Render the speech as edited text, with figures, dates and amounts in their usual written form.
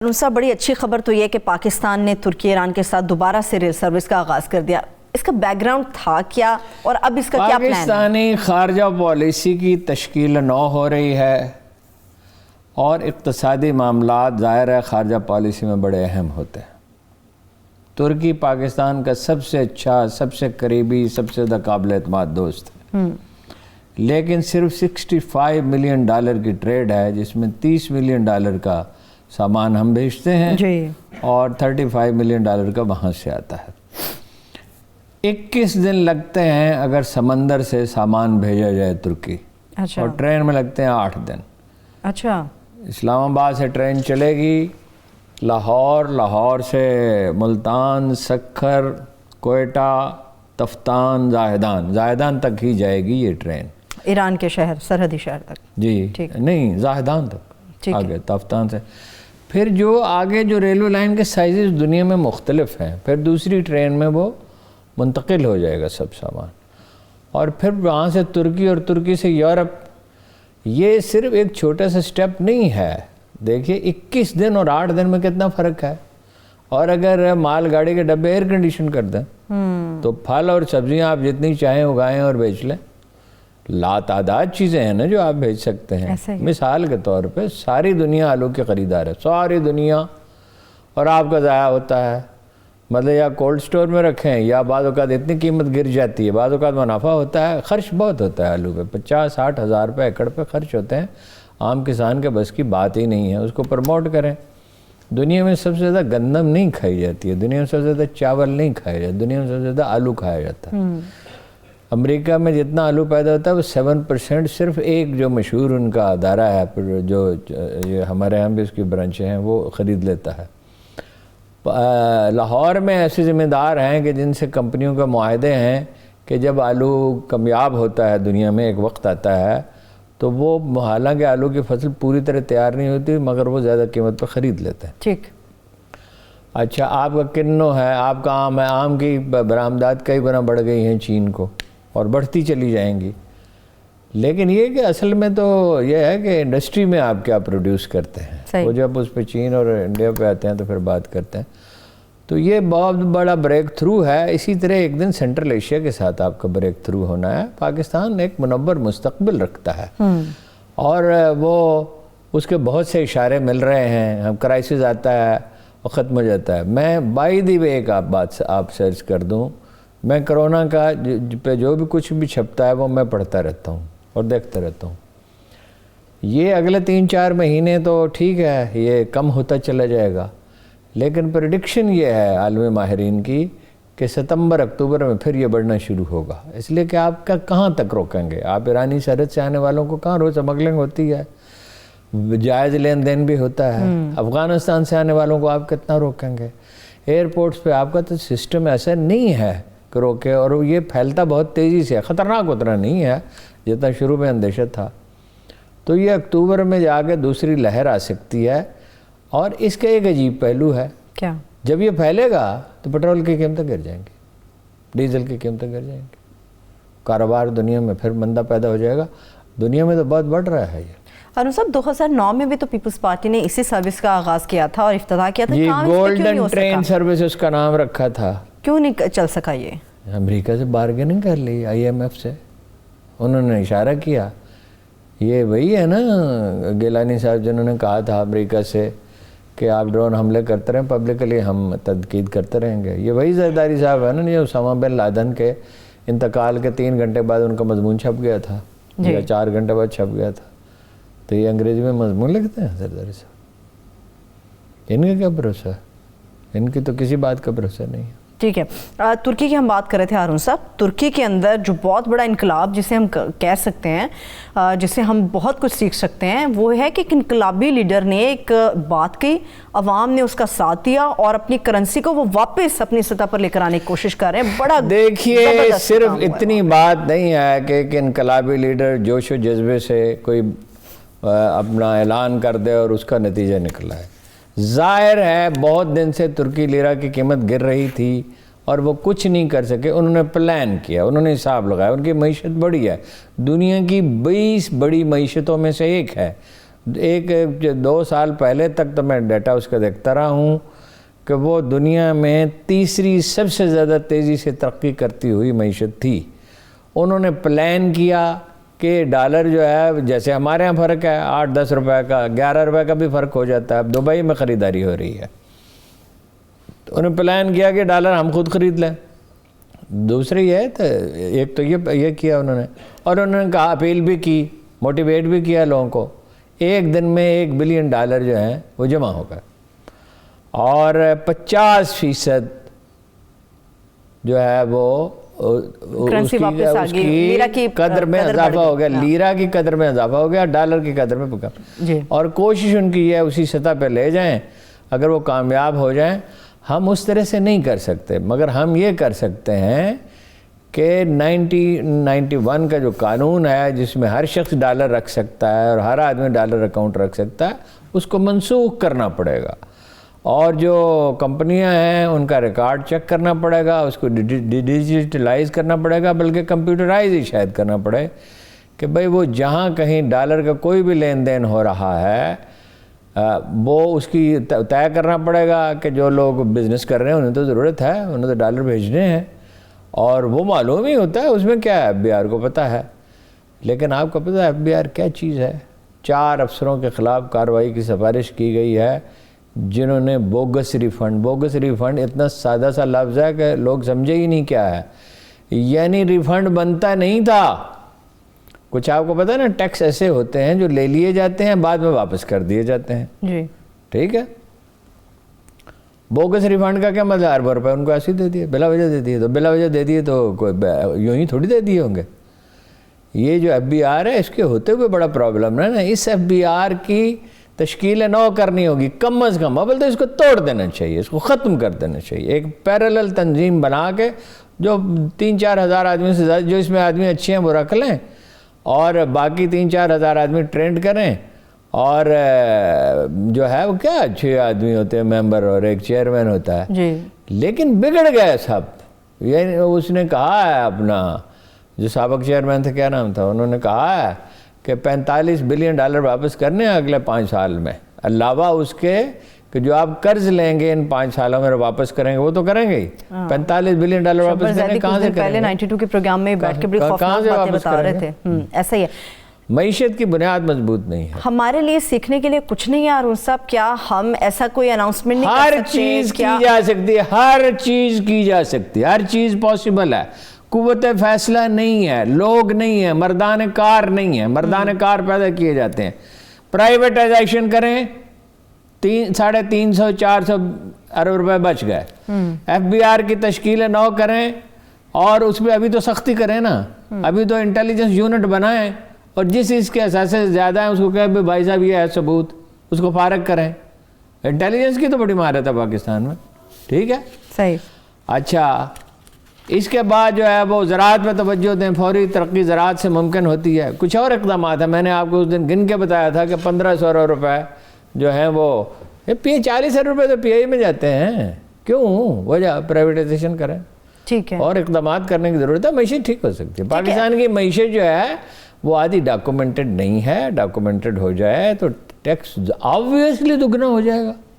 نوسا، بڑی اچھی خبر تو یہ کہ پاکستان نے ترکی ایران کے ساتھ دوبارہ سے ریل سروس کا آغاز کر دیا۔ اس کا بیک گراؤنڈ تھا کیا اور اب اس کا کیا پلان ہے؟ پاکستانی خارجہ پالیسی کی تشکیل نو ہو رہی ہے اور اقتصادی معاملات ظاہر ہے خارجہ پالیسی میں بڑے اہم ہوتے ہیں۔ ترکی پاکستان کا سب سے اچھا، سب سے قریبی، سب سے زیادہ قابل اعتماد دوست ہے، لیکن صرف $65 ملین کی ٹریڈ ہے، جس میں $30 ملین کا سامان ہم بھیجتے ہیں اور $35 ملین کا وہاں سے آتا ہے۔ 21 دن لگتے ہیں اگر سمندر سے سامان بھیجا جائے ترکی، اور ٹرین میں لگتے ہیں 8 دن۔ اچھا، اسلام آباد سے ٹرین چلے گی لاہور سے ملتان، سکھر، کوئٹہ، تفتان، زاہدان تک ہی جائے گی یہ ٹرین، ایران کے شہر، سرحدی شہر تک۔ جی نہیں، زاہدان تک آگے تفتان سے۔ پھر جو آگے جو ریلوے لائن کے سائزز دنیا میں مختلف ہیں، پھر دوسری ٹرین میں وہ منتقل ہو جائے گا سب سامان، اور پھر وہاں سے ترکی اور ترکی سے یورپ۔ یہ صرف ایک چھوٹا سا سٹیپ نہیں ہے، دیکھیے 21 دن اور 8 دن میں کتنا فرق ہے۔ اور اگر مال گاڑی کے ڈبے ایئر کنڈیشن کر دیں تو پھل اور سبزیاں آپ جتنی چاہیں اگائیں اور بیچ لیں۔ لاتعداد چیزیں ہیں نا جو آپ بھیج سکتے ہیں۔ مثال کے طور پہ ساری دنیا آلو کی خریدار ہے، ساری دنیا، اور آپ کا ضائع ہوتا ہے، مطلب یا کولڈ سٹور میں رکھیں، یا بعض اوقات اتنی قیمت گر جاتی ہے، بعض اوقات منافع ہوتا ہے، خرچ بہت ہوتا ہے آلو پہ، 50-60 ہزار روپے ایکڑ پہ خرچ ہوتے ہیں۔ عام کسان کے بس کی بات ہی نہیں ہے، اس کو پروموٹ کریں۔ دنیا میں سب سے زیادہ گندم نہیں کھائی جاتی ہے، دنیا میں سب سے زیادہ چاول نہیں کھایا جاتا، دنیا میں سب سے زیادہ آلو کھایا جاتا ہے۔ امریکہ میں جتنا آلو پیدا ہوتا ہے وہ 7% صرف ایک جو مشہور ان کا ادارہ ہے، جو یہ ہمارے یہاں بھی اس کی برانچیں ہیں، وہ خرید لیتا ہے۔ لاہور میں ایسے ذمہ دار ہیں کہ جن سے کمپنیوں کا معاہدے ہیں کہ جب آلو کامیاب ہوتا ہے دنیا میں، ایک وقت آتا ہے تو وہ حالانکہ آلو کی فصل پوری طرح تیار نہیں ہوتی مگر وہ زیادہ قیمت پہ خرید لیتے ہیں۔ ٹھیک۔ اچھا، آپ کا کنو ہے، آپ کا آم ہے، آم کی برآمدات کئی گنا بڑھ گئی ہیں چین کو، اور بڑھتی چلی جائیں گی۔ لیکن یہ کہ اصل میں تو یہ ہے کہ انڈسٹری میں آپ کیا پروڈیوس کرتے ہیں، وہ جب اس پہ چین اور انڈیا پہ آتے ہیں تو پھر بات کرتے ہیں۔ تو یہ بہت بڑا بریک تھرو ہے۔ اسی طرح ایک دن سینٹرل ایشیا کے ساتھ آپ کا بریک تھرو ہونا ہے۔ پاکستان ایک منور مستقبل رکھتا ہے، اور وہ اس کے بہت سے اشارے مل رہے ہیں۔ ہم کرائسس آتا ہے اور ختم ہو جاتا ہے۔ میں بائی دی وے ایک بات آپ سرچ کر دوں، میں کرونا کا پہ جو بھی کچھ بھی چھپتا ہے وہ میں پڑھتا رہتا ہوں اور دیکھتا رہتا ہوں۔ یہ اگلے 3-4 مہینے تو ٹھیک ہے، یہ کم ہوتا چلا جائے گا، لیکن پریڈکشن یہ ہے عالمی ماہرین کی کہ ستمبر اکتوبر میں پھر یہ بڑھنا شروع ہوگا۔ اس لیے کہ آپ کا کہاں تک روکیں گے؟ آپ ایرانی سرحد سے آنے والوں کو کہاں روز اسمگلنگ ہوتی ہے، جائز لین دین بھی ہوتا ہے۔ افغانستان سے آنے والوں کو آپ کتنا روکیں گے؟ ایئرپورٹس پہ آپ کا تو سسٹم ایسا نہیں ہے کہ روکے، اور یہ پھیلتا بہت تیزی سے ہے، خطرناک اتنا نہیں ہے جتنا شروع میں اندیشہ تھا۔ تو یہ اکتوبر میں جا کے دوسری لہر آ سکتی ہے، اور اس کا ایک عجیب پہلو ہے۔ کیا؟ جب یہ پھیلے گا تو پٹرول کی قیمتیں گر جائیں گی، ڈیزل کی قیمتیں گر جائیں گی، کاروبار دنیا میں پھر مندہ پیدا ہو جائے گا۔ دنیا میں تو بہت بڑھ رہا ہے یہ۔ اور صاحب 2009 میں بھی تو پیپلز پارٹی نے اسی سروس کا آغاز کیا تھا اور افتتاح کیا تھا۔ یہ گولڈن ٹرین سروس اس کا نام رکھا تھا۔ کیوں نہیں چل سکا یہ؟ امریکہ سے بارگیننگ کر لی، IMF سے، انہوں نے اشارہ کیا۔ یہ وہی ہے نا گیلانی صاحب جنہوں نے کہا تھا امریکہ سے کہ آپ ڈرون حملے کرتے رہیں، پبلکلی ہم تنقید کرتے رہیں گے۔ یہ وہی زرداری صاحب ہے نا جو اسامہ بن لادن کے انتقال کے 3 گھنٹے بعد ان کا مضمون چھپ گیا تھا، یا 4 گھنٹے بعد چھپ گیا تھا۔ تو یہ انگریزی میں مضمون لکھتے ہیں زرداری صاحب، ان کا کیا بھروسہ ہے؟ ان کی تو کسی بات کا بھروسہ نہیں ہے۔ ٹھیک ہے، ترکی کی ہم بات کر رہے تھے ہارون صاحب۔ ترکی کے اندر جو بہت بڑا انقلاب جسے ہم کہہ سکتے ہیں، جسے ہم بہت کچھ سیکھ سکتے ہیں، وہ ہے کہ ایک انقلابی لیڈر نے ایک بات کہی، عوام نے اس کا ساتھ دیا، اور اپنی کرنسی کو وہ واپس اپنی سطح پر لے کر آنے کی کوشش کر رہے ہیں۔ بڑا دیکھیے، صرف اتنی بات نہیں ہے کہ ایک انقلابی لیڈر جوش و جذبے سے کوئی اپنا اعلان کر دے اور اس کا نتیجہ نکلا ہے۔ ظاہر ہے بہت دن سے ترکی لیرہ کی قیمت گر رہی تھی اور وہ کچھ نہیں کر سکے۔ انہوں نے پلان کیا، انہوں نے حساب لگایا، ان کی معیشت بڑی ہے، دنیا کی 20 بڑی معیشتوں میں سے ایک ہے۔ ایک 2 سال پہلے تک تو میں ڈیٹا اس کا دیکھتا رہا ہوں کہ وہ دنیا میں تیسری سب سے زیادہ تیزی سے ترقی کرتی ہوئی معیشت تھی. انہوں نے پلان کیا کہ ڈالر جو ہے جیسے ہمارے ہاں فرق ہے 8-10 روپے کا 11 روپے کا بھی فرق ہو جاتا ہے. اب دبئی میں خریداری ہو رہی ہے تو انہوں نے پلان کیا کہ ڈالر ہم خود خرید لیں. دوسری ہے تو ایک تو یہ کیا انہوں نے, اور انہوں نے کہا اپیل بھی کی, موٹیویٹ بھی کیا لوگوں کو. ایک دن میں $1 بلین جو ہیں وہ جمع ہو گئے, اور 50% جو ہے وہ اس کی قدر میں اضافہ ہو گیا, لیرا کی قدر میں اضافہ ہو گیا, ڈالر کی قدر میں پکا. اور کوشش ان کی یہ اسی سطح پہ لے جائیں. اگر وہ کامیاب ہو جائیں, ہم اس طرح سے نہیں کر سکتے, مگر ہم یہ کر سکتے ہیں کہ 91 کا جو قانون ہے جس میں ہر شخص ڈالر رکھ سکتا ہے اور ہر آدمی ڈالر اکاؤنٹ رکھ سکتا ہے, اس کو منسوخ کرنا پڑے گا. اور جو کمپنیاں ہیں ان کا ریکارڈ چیک کرنا پڑے گا, اس کو ڈیجیٹلائز کرنا پڑے گا, بلکہ کمپیوٹرائز ہی شاید کرنا پڑے کہ بھئی وہ جہاں کہیں ڈالر کا کوئی بھی لین دین ہو رہا ہے وہ اس کی طے کرنا پڑے گا کہ جو لوگ بزنس کر رہے ہیں انہیں تو ضرورت ہے, انہیں تو ڈالر بھیجنے ہیں, اور وہ معلوم ہی ہوتا ہے اس میں کیا ہے, FBR کو پتہ ہے. لیکن آپ کو پتہ ہے FBR کیا چیز ہے؟ 4 افسروں کے خلاف کارروائی کی سفارش کی گئی ہے جنہوں نے بوگس ریفنڈ اتنا سادہ سا لفظ ہے کہ لوگ سمجھے ہی نہیں کیا ہے. یعنی ریفنڈ بنتا نہیں تھا. کچھ آپ کو پتہ ہے نا, ٹیکس ایسے ہوتے ہیں جو لے لیے جاتے ہیں بعد میں واپس کر دیے جاتے ہیں. جی ٹھیک ہے. بوگس ریفنڈ کا کیا مطلب؟ اربوں روپے ان کو ایسے دے دیے, بلا وجہ دے دیے. تو بلا وجہ دے دیے تو کوئی یوں ہی تھوڑی دے دیے ہوں گے. یہ جو FBR ہے اس کے ہوتے ہوئے بڑا پرابلم ہے نا. اس FBR کی تشکیل نو کرنی ہوگی کم از کم. اب تو اس کو توڑ دینا چاہیے, اس کو ختم کر دینا چاہیے. ایک پیرالل تنظیم بنا کے جو 3-4 ہزار آدمی سے زیادہ جو اس میں آدمی اچھے ہیں وہ رکھ لیں, اور باقی 3-4 ہزار آدمی ٹرینڈ کریں. اور جو ہے وہ کیا اچھے آدمی ہوتے ہیں ممبر, اور ایک چیئرمین ہوتا ہے جی. لیکن بگڑ گئے سب. یعنی اس نے کہا ہے, اپنا جو سابق چیئرمین تھا کیا نام تھا, انہوں نے کہا ہے کہ $45 بلین واپس کرنے ہیں اگلے 5 سال میں, علاوہ اس کے کہ جو آپ قرض لیں گے ان 5 سالوں میں واپس کریں گے وہ تو کریں گے ہی. $45 بلین واپس کرنے کہاں سے کریں گے؟ پہلے 92 کے پروگرام میں بیٹھ کے بڑی خوفناک باتیں بتا رہے تھے. ایسا ہی ہے, معیشت کی بنیاد مضبوط نہیں ہے. ہمارے لیے سیکھنے کے لیے کچھ نہیں ہے ارون صاحب. کیا ہم ایسا کوئی اناؤنسمنٹ نہیں کر سکتے؟ ہر چیز کی جا سکتی ہے, ہر چیز کی جا سکتی ہے, ہر چیز پاسبل ہے. قوت فیصلہ نہیں ہے, لوگ نہیں ہیں, مردان کار نہیں ہے. مردان کار پیدا کیے جاتے ہیں. پرائیویٹائزیشن کریں, 350-400 ارب روپے بچ گئے. FBR کی تشکیل نو کریں, اور اس پہ ابھی تو سختی کریں نا. ابھی تو انٹیلیجنس یونٹ بنائیں, اور جس اس کے اثاثے زیادہ ہیں اس کو کہیں بھائی صاحب یہ ہے ثبوت, اس کو فارغ کریں. انٹیلیجنس کی تو بڑی مہارت ہے پاکستان میں. ٹھیک ہے, صحیح. اچھا, اس کے بعد جو ہے وہ زراعت میں توجہ دیں. فوری ترقی زراعت سے ممکن ہوتی ہے. کچھ اور اقدامات ہیں, میں نے آپ کو اس دن گن کے بتایا تھا کہ 1500 ارب روپے جو ہیں وہ 40 ارب روپے تو PI میں جاتے ہیں. کیوں وجہ پرائیویٹائزیشن کریں. ٹھیک ہے, اور اقدامات کرنے کی ضرورت ہے. معیشت ٹھیک ہو سکتی ہے. پاکستان کی معیشت جو ہے وہ آدھی ڈاکومنٹڈ نہیں ہے. ڈاکومنٹڈ ہو جائے تو ٹیکس آبویسلی دگنا ہو جائے گا.